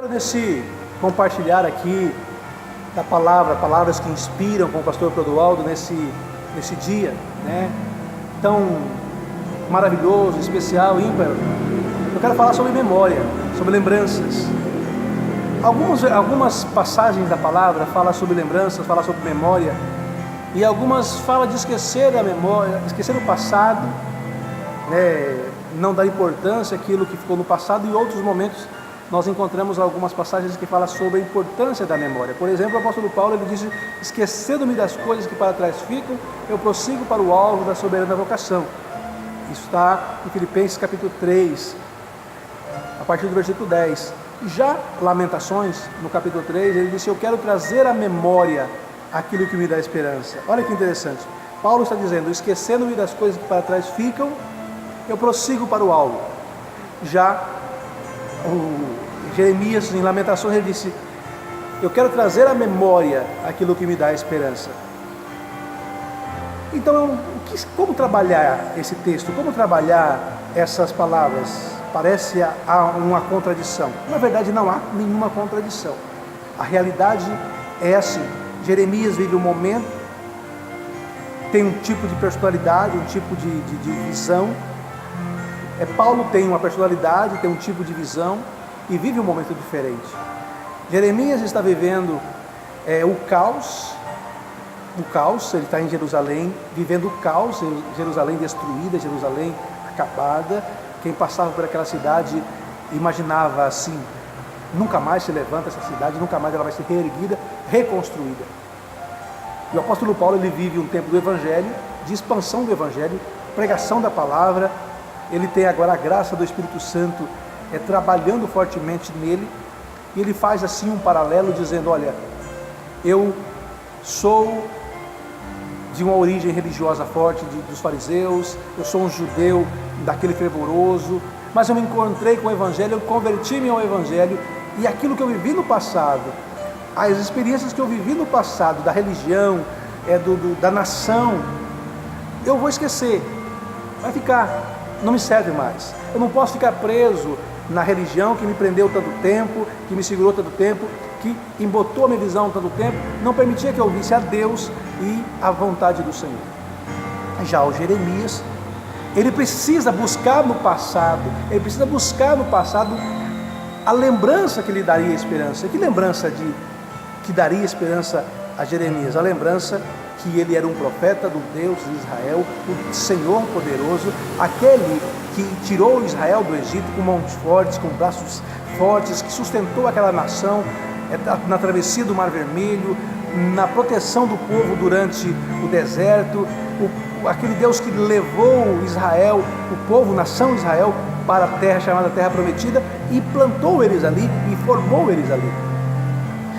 Quero nesse compartilhar aqui da palavra, palavras que inspiram com o pastor Clodoaldo nesse dia, né? Tão maravilhoso, especial, ímpar. Eu quero falar sobre memória, sobre lembranças. Algumas passagens da palavra falam sobre lembranças, falam sobre memória, e algumas falam de esquecer a memória, esquecer o passado, né? Não dar importância àquilo que ficou no passado. E em outros momentos nós encontramos algumas passagens que falam sobre a importância da memória. Por exemplo, o apóstolo Paulo, ele diz: esquecendo-me das coisas que para trás ficam, eu prossigo para o alvo da soberana vocação. Isso está em Filipenses capítulo 3, a partir do versículo 10. Já Lamentações, no capítulo 3, ele disse: eu quero trazer à memória aquilo que me dá esperança. Olha que interessante, Paulo está dizendo: esquecendo-me das coisas que para trás ficam, eu prossigo para o alvo. Já Jeremias, em Lamentações, ele disse: eu quero trazer à memória aquilo que me dá esperança. Então, como trabalhar esse texto? Como trabalhar essas palavras? Parece uma contradição. Na verdade, não há nenhuma contradição. A realidade é assim: Jeremias vive um momento, tem um tipo de personalidade, um tipo de visão. Paulo tem uma personalidade, tem um tipo de visão e vive um momento diferente. Jeremias está vivendo o caos, ele está em Jerusalém, vivendo o caos, Jerusalém destruída, Jerusalém acabada. Quem passava por aquela cidade imaginava assim: nunca mais se levanta essa cidade, nunca mais ela vai ser reerguida, reconstruída. E o apóstolo Paulo, ele vive um tempo do Evangelho, de expansão do Evangelho, pregação da palavra. Ele tem agora a graça do Espírito Santo trabalhando fortemente nele, e ele faz assim um paralelo, dizendo: olha, eu sou de uma origem religiosa forte dos fariseus, eu sou um judeu daquele fervoroso, mas eu me encontrei com o Evangelho, eu converti-me ao Evangelho, e aquilo que eu vivi no passado, as experiências que eu vivi no passado, da religião, da nação, eu vou esquecer, vai ficar, não me serve mais. Eu não posso ficar preso na religião que me prendeu tanto tempo, que me segurou tanto tempo, que embotou a minha visão tanto tempo, não permitia que eu visse a Deus e a vontade do Senhor. Já o Jeremias, ele precisa buscar no passado, a lembrança que lhe daria esperança. Que lembrança que daria esperança a Jeremias? A lembrança que ele era um profeta do Deus de Israel, o Senhor poderoso, aquele que tirou Israel do Egito com mãos fortes, com braços fortes, que sustentou aquela nação na travessia do Mar Vermelho, na proteção do povo durante o deserto, aquele Deus que levou Israel, o povo, nação Israel, para a terra chamada Terra Prometida, e plantou eles ali, e formou eles ali.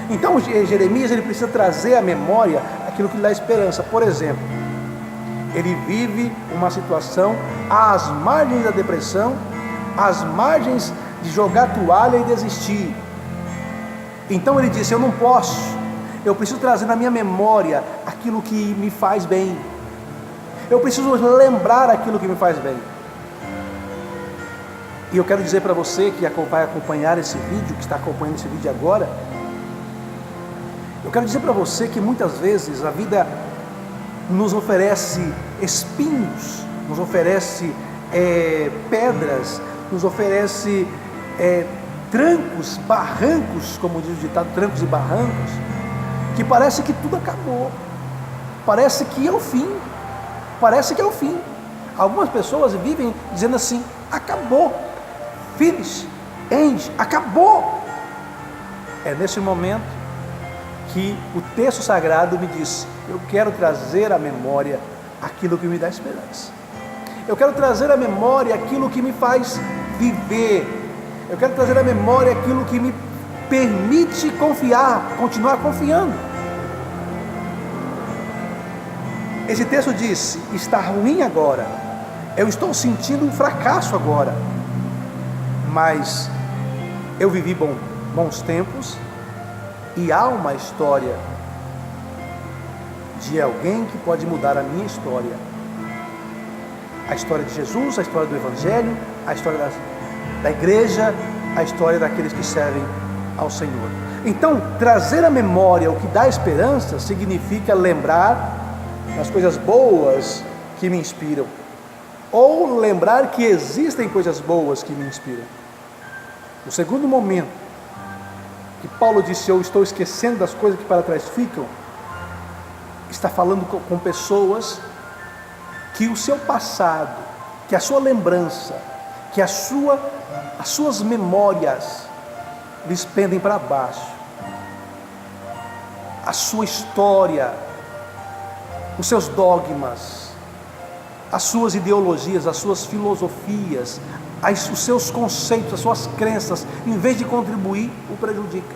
Então Jeremias, ele precisa trazer à memória aquilo que lhe dá esperança. Por exemplo, ele vive uma situação às margens da depressão, às margens de jogar toalha e desistir. Então ele disse: eu não posso, eu preciso trazer na minha memória aquilo que me faz bem, eu preciso lembrar aquilo que me faz bem. E eu quero dizer para você que vai acompanhar esse vídeo, que está acompanhando esse vídeo agora, eu quero dizer para você que muitas vezes a vida nos oferece espinhos, nos oferece pedras, nos oferece trancos, barrancos, como diz o ditado, trancos e barrancos, que parece que tudo acabou, parece que é o fim, Algumas pessoas vivem dizendo assim: acabou, finish, end, acabou. É nesse momento que o texto sagrado me diz: eu quero trazer à memória aquilo que me dá esperança, eu quero trazer à memória aquilo que me faz viver, eu quero trazer à memória aquilo que me permite confiar, continuar confiando. Esse texto diz: está ruim agora, eu estou sentindo um fracasso agora, mas eu vivi bons tempos, e há uma história de alguém que pode mudar a minha história. A história de Jesus, a história do Evangelho, a história da igreja, a história daqueles que servem ao Senhor. Então, trazer à memória o que dá esperança significa lembrar das coisas boas que me inspiram, ou lembrar que existem coisas boas que me inspiram. O segundo momento que Paulo disse: eu estou esquecendo das coisas que para trás ficam, está falando com pessoas que o seu passado, que a sua lembrança, que as suas memórias lhes pendem para baixo. A sua história, os seus dogmas, as suas ideologias, as suas filosofias, os seus conceitos, as suas crenças, em vez de contribuir, o prejudica.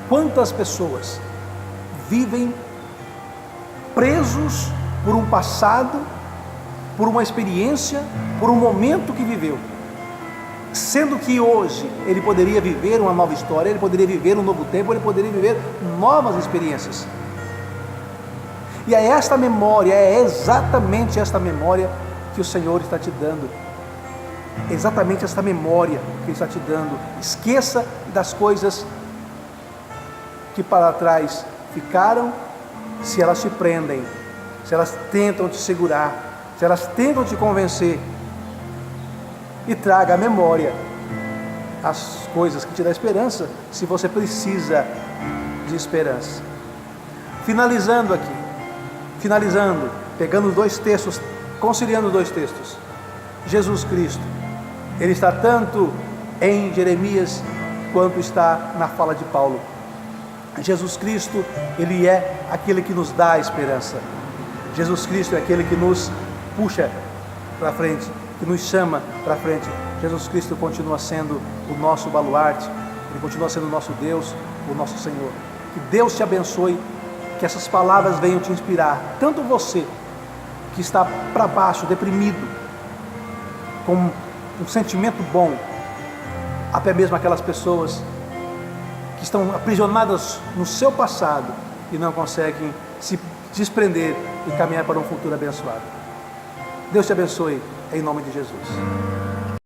Quantas pessoas vivem presos por um passado, por uma experiência, por um momento que viveu, sendo que hoje ele poderia viver uma nova história, ele poderia viver um novo tempo, ele poderia viver novas experiências. E é esta memória, é exatamente esta memória que o Senhor está te dando. Exatamente esta memória que Ele está te dando. Esqueça das coisas que para trás ficaram, se elas te prendem, se elas tentam te segurar, se elas tentam te convencer. E traga à memória as coisas que te dão esperança, se você precisa de esperança. Finalizando, pegando dois textos, conciliando dois textos. Jesus Cristo, Ele está tanto em Jeremias, quanto está na fala de Paulo. Jesus Cristo, Ele é aquele que nos dá esperança. Jesus Cristo é aquele que nos puxa para frente, que nos chama para frente. Jesus Cristo continua sendo o nosso baluarte, Ele continua sendo o nosso Deus, o nosso Senhor. Que Deus te abençoe, que essas palavras venham te inspirar, tanto você que está para baixo, deprimido, com um sentimento bom, até mesmo aquelas pessoas que estão aprisionadas no seu passado e não conseguem se desprender e caminhar para um futuro abençoado. Deus te abençoe, em nome de Jesus.